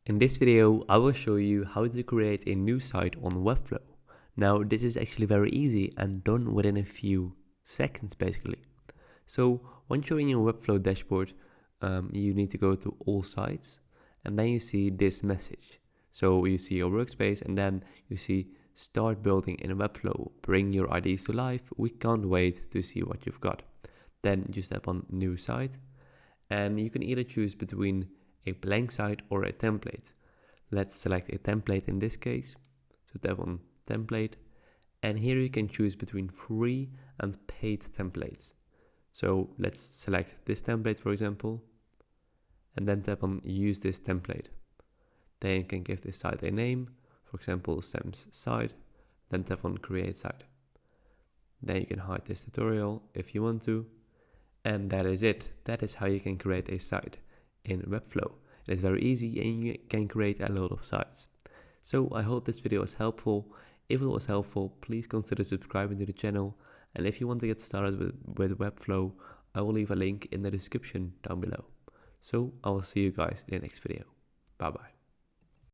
In this video, I will show you how to create a new site on Webflow. Now, this is actually very easy and done within a few seconds, basically. So once you're in your Webflow dashboard, you need to go to all sites, and then you see this message. So you see your workspace, and then you see start building in Webflow, bring your ideas to life. We can't wait to see what you've got. Then you step on new site, and you can either choose between a blank site or a template. Let's select a template in this case. So tap on template, and here you can choose between free and paid templates. So let's select this template, for example, and then tap on use this template. Then you can give this site a name, for example, Sam's site, then tap on create site. Then you can hide this tutorial if you want to. And that is it. That is how you can create a site in Webflow. It is very easy and you can create a lot of sites. So I hope this video was helpful. If it was helpful, please consider subscribing to the channel. And if you want to get started with Webflow, I will leave a link in the description down below. So I will see you guys in the next video. Bye bye.